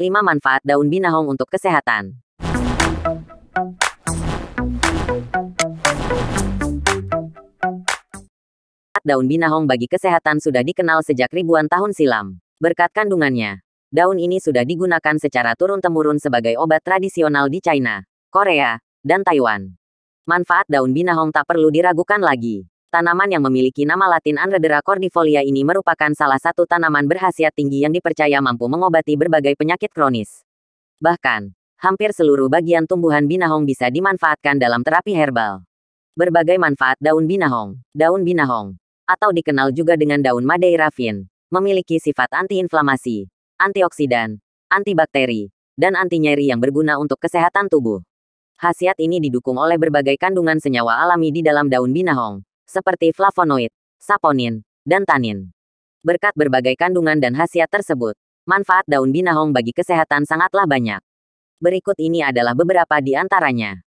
5 manfaat daun binahong untuk kesehatan. Daun binahong bagi kesehatan sudah dikenal sejak ribuan tahun silam. Berkat kandungannya, daun ini sudah digunakan secara turun-temurun sebagai obat tradisional di China, Korea, dan Taiwan. Manfaat daun binahong tak perlu diragukan lagi. Tanaman yang memiliki nama latin Anredera cordifolia ini merupakan salah satu tanaman berkhasiat tinggi yang dipercaya mampu mengobati berbagai penyakit kronis. Bahkan, hampir seluruh bagian tumbuhan binahong bisa dimanfaatkan dalam terapi herbal. Berbagai manfaat daun binahong. Daun binahong, atau dikenal juga dengan daun Madeira Finn, memiliki sifat antiinflamasi, antioksidan, antibakteri, dan anti nyeri yang berguna untuk kesehatan tubuh. Khasiat ini didukung oleh berbagai kandungan senyawa alami di dalam daun binahong, seperti flavonoid, saponin, dan tanin. Berkat berbagai kandungan dan khasiat tersebut, manfaat daun binahong bagi kesehatan sangatlah banyak. Berikut ini adalah beberapa di antaranya.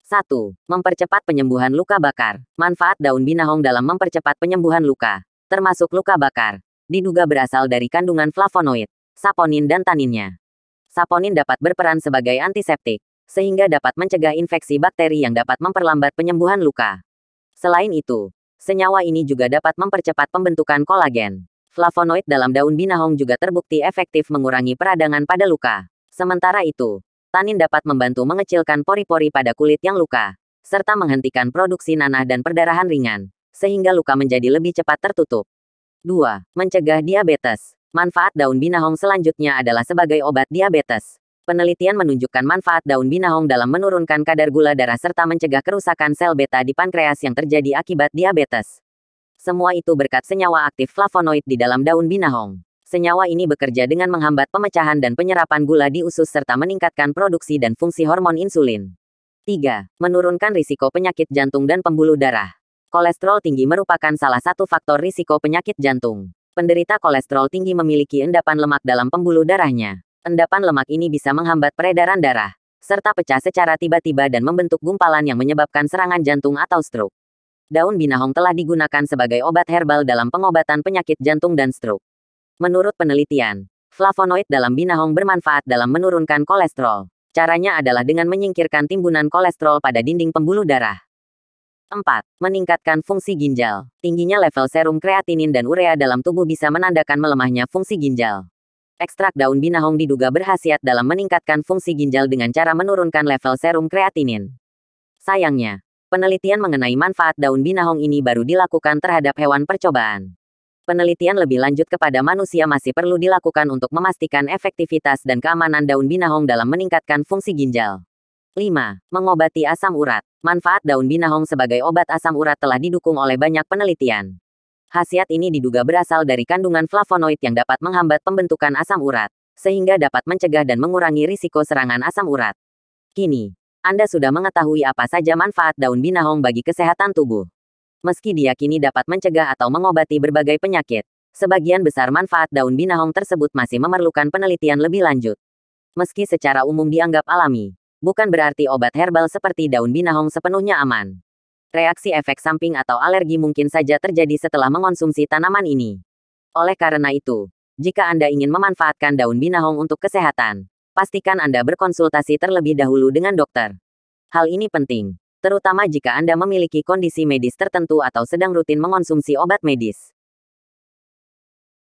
1. Mempercepat penyembuhan luka bakar. Manfaat daun binahong dalam mempercepat penyembuhan luka, termasuk luka bakar, diduga berasal dari kandungan flavonoid, saponin dan taninnya. Saponin dapat berperan sebagai antiseptik, sehingga dapat mencegah infeksi bakteri yang dapat memperlambat penyembuhan luka. Selain itu, senyawa ini juga dapat mempercepat pembentukan kolagen. Flavonoid dalam daun binahong juga terbukti efektif mengurangi peradangan pada luka. Sementara itu, tanin dapat membantu mengecilkan pori-pori pada kulit yang luka, serta menghentikan produksi nanah dan perdarahan ringan, sehingga luka menjadi lebih cepat tertutup. 2. Mencegah diabetes. Manfaat daun binahong selanjutnya adalah sebagai obat diabetes. Penelitian menunjukkan manfaat daun binahong dalam menurunkan kadar gula darah serta mencegah kerusakan sel beta di pankreas yang terjadi akibat diabetes. Semua itu berkat senyawa aktif flavonoid di dalam daun binahong. Senyawa ini bekerja dengan menghambat pemecahan dan penyerapan gula di usus serta meningkatkan produksi dan fungsi hormon insulin. 3. Menurunkan risiko penyakit jantung dan pembuluh darah. Kolesterol tinggi merupakan salah satu faktor risiko penyakit jantung. Penderita kolesterol tinggi memiliki endapan lemak dalam pembuluh darahnya. Endapan lemak ini bisa menghambat peredaran darah, serta pecah secara tiba-tiba dan membentuk gumpalan yang menyebabkan serangan jantung atau stroke. Daun binahong telah digunakan sebagai obat herbal dalam pengobatan penyakit jantung dan stroke. Menurut penelitian, flavonoid dalam binahong bermanfaat dalam menurunkan kolesterol. Caranya adalah dengan menyingkirkan timbunan kolesterol pada dinding pembuluh darah. 4. Meningkatkan fungsi ginjal. Tingginya level serum kreatinin dan urea dalam tubuh bisa menandakan melemahnya fungsi ginjal. Ekstrak daun binahong diduga berkhasiat dalam meningkatkan fungsi ginjal dengan cara menurunkan level serum kreatinin. Sayangnya, penelitian mengenai manfaat daun binahong ini baru dilakukan terhadap hewan percobaan. Penelitian lebih lanjut kepada manusia masih perlu dilakukan untuk memastikan efektivitas dan keamanan daun binahong dalam meningkatkan fungsi ginjal. 5. Mengobati asam urat. Manfaat daun binahong sebagai obat asam urat telah didukung oleh banyak penelitian. Khasiat ini diduga berasal dari kandungan flavonoid yang dapat menghambat pembentukan asam urat, sehingga dapat mencegah dan mengurangi risiko serangan asam urat. Kini, Anda sudah mengetahui apa saja manfaat daun binahong bagi kesehatan tubuh. Meski diyakini dapat mencegah atau mengobati berbagai penyakit, sebagian besar manfaat daun binahong tersebut masih memerlukan penelitian lebih lanjut. Meski secara umum dianggap alami, bukan berarti obat herbal seperti daun binahong sepenuhnya aman. Reaksi efek samping atau alergi mungkin saja terjadi setelah mengonsumsi tanaman ini. Oleh karena itu, jika Anda ingin memanfaatkan daun binahong untuk kesehatan, pastikan Anda berkonsultasi terlebih dahulu dengan dokter. Hal ini penting, terutama jika Anda memiliki kondisi medis tertentu atau sedang rutin mengonsumsi obat medis.